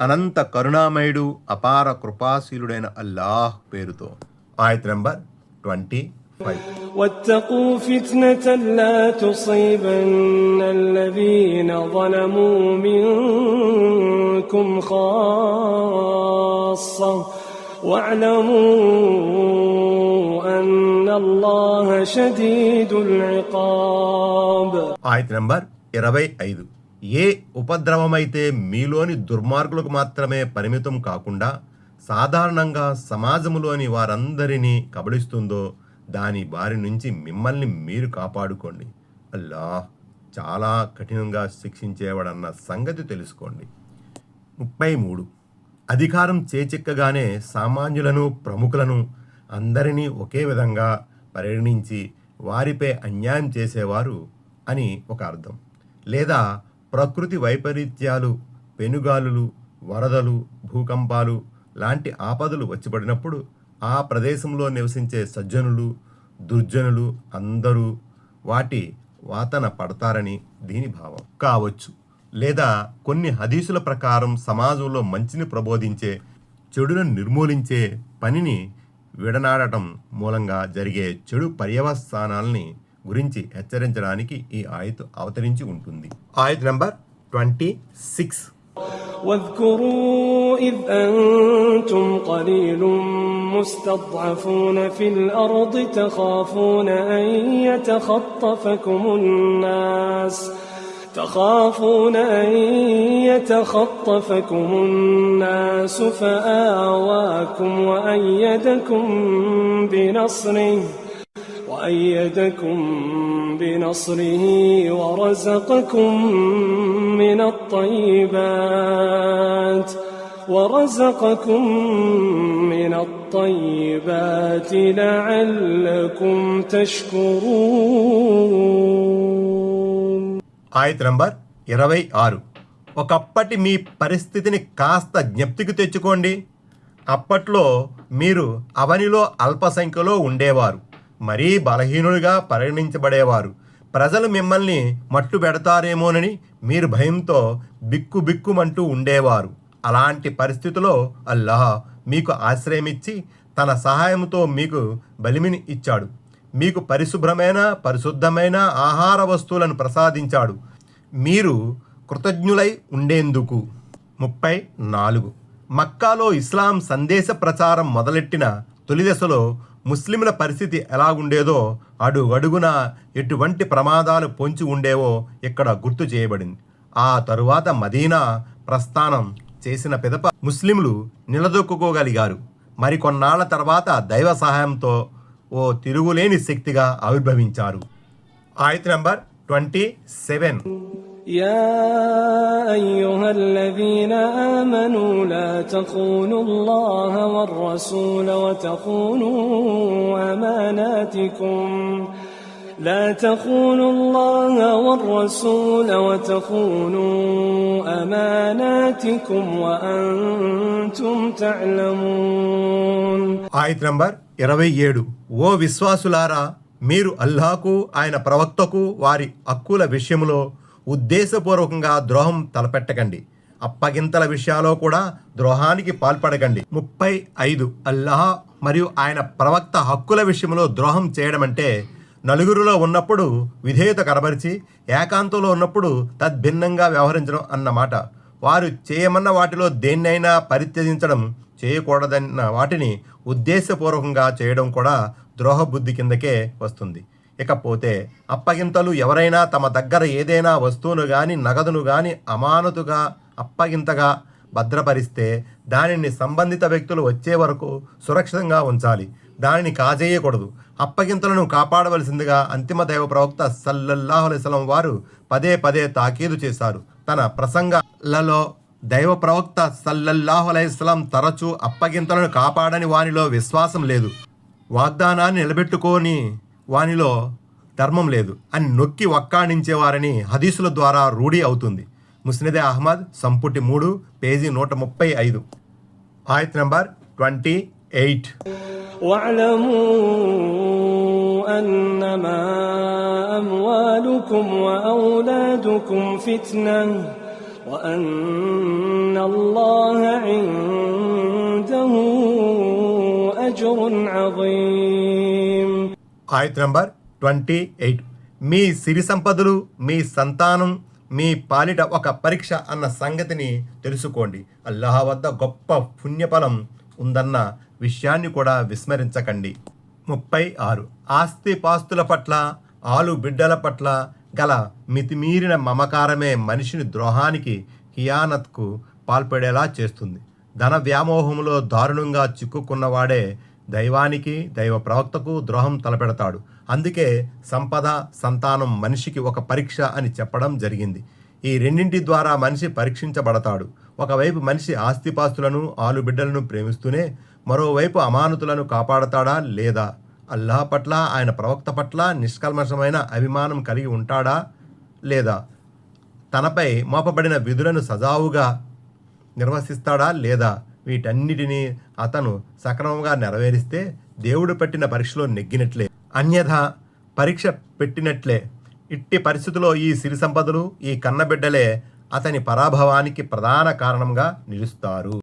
అనంత కరుణామయుడు అపార కృపాశీలుడైన అల్లాహ్ పేరుతో. ఆయత్ నంబర్ 25. واتقوا فتنة لا تصيبن الذين ظلموا منكم خاصة واعلموا أن الله شديد العقاب. ఆయత్ నంబర్ 25. ఏ ఉపద్రవమైతే మీలోని దుర్మార్గులకు మాత్రమే పరిమితం కాకుండా సాధారణంగా సమాజంలోని వారందరినీ కబళిస్తుందో దాని బారి నుంచి మిమ్మల్ని మీరు కాపాడుకోండి. అల్లాహ్ చాలా కఠినంగా శిక్షించేవాడన్న సంగతి తెలుసుకోండి. 33. అధికారం చేచెక్కగానే సామాన్యులను ప్రముఖులను అందరినీ ఒకే విధంగా పరిగణించి వారిపై అన్యాయం చేసేవారు అని ఒక అర్థం. లేదా ప్రకృతి వైపరీత్యాలు, పెనుగాలులు, వరదలు, భూకంపాలు లాంటి ఆపదలు వచ్చిపడినప్పుడు ఆ ప్రదేశంలో నివసించే సజ్జనులు, దుర్జనులు అందరూ వాటి వాతన పడతారని దీని భావం కావచ్చు. లేదా కొన్ని హదీసుల ప్రకారం సమాజంలో మంచిని ప్రబోధించే, చెడులను నిర్మూలించే పనిని విడనాడటం మూలంగా జరిగే చెడు పర్యవసానాల్ని గురించి హెచ్చరించడానికి ఈ ఆయతు అవతరించి ఉంటుంది. ఆయత్ నంబర్ 26. واذكروا إذ أنتم قليل مستضعفون في الأرض تخافون أن يتخطفكم الناس فآواكم وأيدكم بنصره ورزقكم من الطيبات لعلكم تشكرون. ఆయత్ నంబర్ 26. ఒకప్పటి మీ పరిస్థితిని కాస్త జ్ఞప్తికి తెచ్చుకోండి. అప్పట్లో మీరు అవనిలో అల్ప సంఖ్యలో ఉండేవారు, మరీ బలహీనులుగా పరిగణించబడేవారు. ప్రజలు మిమ్మల్ని మట్టు పెడతారేమోనని మీరు భయంతో బిక్కుబిక్కుమంటూ ఉండేవారు. అలాంటి పరిస్థితిలో అల్లాహ్ మీకు ఆశ్రయమిచ్చి తన సహాయంతో మీకు బలిమిని ఇచ్చాడు. మీకు పరిశుద్ధమైన ఆహార వస్తువులను ప్రసాదించాడు. మీరు కృతజ్ఞులై ఉండేందుకు. 34. మక్కాలో ఇస్లాం సందేశ ప్రచారం మొదలెట్టిన తొలి దశలో ముస్లింల పరిస్థితి ఎలాగుండేదో అడుగడుగున ఎటువంటి ప్రమాదాలు పొంచి ఉండేవో ఇక్కడ గుర్తు చేయబడింది. ఆ తరువాత మదీనా ప్రస్థానం చేసిన పిదప ముస్లింలు నిలదొక్కుకోగలిగారు. మరికొన్నాళ్ల తర్వాత దైవ సహాయంతో ఓ తిరుగులేని శక్తిగా ఆవిర్భవించారు. ఆయత్ నంబర్ 27. يا أيها الذين آمنوا لا تخونوا الله والرسول وتخونوا أماناتكم وأنتم تعلمون. ఆయత్ నంబర్ 27. ఓ విశ్వాసులారా, మీరు అల్లాహకు ఆయన ప్రవక్తకు వారి హక్కుల విషయంలో ఉద్దేశపూర్వకంగా ద్రోహం తలపెట్టకండి. అప్పగింతల విషయాల్లో కూడా ద్రోహానికి పాల్పడకండి. 35. అల్లాహ్ మరియు ఆయన ప్రవక్త హక్కుల విషయంలో ద్రోహం చేయడం అంటే నలుగురిలో ఉన్నప్పుడు విధేయత కనబరిచి ఏకాంతంలో ఉన్నప్పుడు తద్భిన్నంగా వ్యవహరించడం అన్నమాట. వారు చేయమన్న వాటిలో దేన్నైనా పరిత్యజించడం, చేయకూడదన్న వాటిని ఉద్దేశపూర్వకంగా చేయడం కూడా ద్రోహబుద్ధి కిందకే వస్తుంది. ఇకపోతే అప్పగింతలు ఎవరైనా తమ దగ్గర ఏదైనా వస్తువును గాని నగదును గాని అమానతుగా అప్పగింతగా భద్రపరిస్తే దానిని సంబంధిత వ్యక్తులు వచ్చే వరకు సురక్షితంగా ఉంచాలి. దానిని కాజేయకూడదు. అప్పగింతలను కాపాడవలసిందిగా అంతిమ దైవ ప్రవక్త సల్లల్లాహు అలైహి వసల్లం వారు పదే పదే తాకీదు చేశారు. తన ప్రసంగాలలో దైవ ప్రవక్త సల్లల్లాహు అలైహి వసల్లం తరచూ అప్పగింతలను కాపాడని వానిలో విశ్వాసం లేదు, వాగ్దానాన్ని నిలబెట్టుకోని వానిలో ధర్మం లేదు అని నొక్కి వక్కాణించేవారని హదీసుల ద్వారా రూఢి అవుతుంది. ముస్నదే అహ్మద్ సంపుటి 3 పేజీ 135. ఆయత్ నంబర్ 28. واعلموا أنما أموالكم وأولادكم فتنة وأن الله عنده أجر عظيم. ఆయత్ నంబర్ 28. మీ సిరి సంపదలు, మీ సంతానం మీ పాలిట ఒక పరీక్ష అన్న సంగతిని తెలుసుకోండి. అల్లాహ్ వద్ద గొప్ప పుణ్యఫలం ఉందన్న విషయాన్ని కూడా విస్మరించకండి. 36. ఆస్తిపాస్తుల పట్ల, ఆలు బిడ్డల పట్ల గల మితిమీరిన మమకారమే మనిషిని ద్రోహానికి, హియానత్కు పాల్పడేలా చేస్తుంది. ధన వ్యామోహంలో దారుణంగా చిక్కుకున్నవాడే దైవానికి, దైవ ప్రవక్తకు ద్రోహం తలపెడతాడు. అందుకే సంపద, సంతానం మనిషికి ఒక పరీక్ష అని చెప్పడం జరిగింది. ఈ రెండింటి ద్వారా మనిషి పరీక్షించబడతాడు. ఒకవైపు మనిషి ఆస్తిపాస్తులను, ఆలుబిడ్డలను ప్రేమిస్తూనే మరోవైపు అమానతులను కాపాడతాడా లేదా? అల్లాహ్ పట్ల, ఆయన ప్రవక్త పట్ల నిష్కల్మషమైన అభిమానం కలిగి ఉంటాడా లేదా? తనపై మోపబడిన విధులను సజావుగా నిర్వహిస్తాడా లేదా? వీటన్నిటినీ అతను సక్రమంగా నెరవేరిస్తే దేవుడు పెట్టిన పరీక్షలో నెగ్గినట్లే, అన్యథా పరీక్ష పెట్టినట్లే. ఇట్టి పరిస్థితుల్లో ఈ సిరి సంపదలు, ఈ కన్నబిడ్డలే అతని పరాభవానికి ప్రధాన కారణంగా నిలుస్తారు.